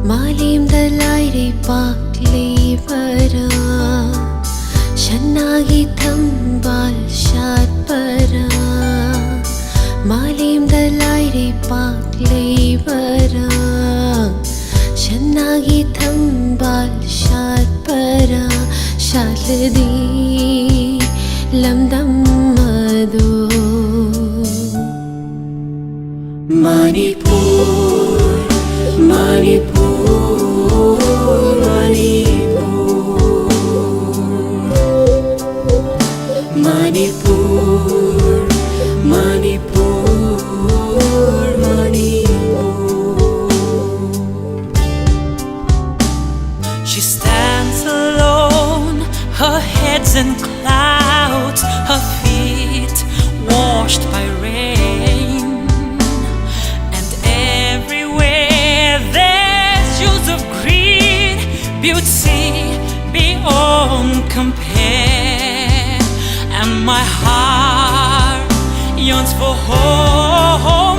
Malim dalai pakli para Shanagi thambal shat para Malim dalai pakli para Shanagi thambal shat para Shaldi lamdam madu Manipur, Manipur, Manipur, Manipur, Manipur, Manipur. She stands alone, her head's in clouds, her feet washed by rain. Beauty beyond compare, and my heart yearns for home.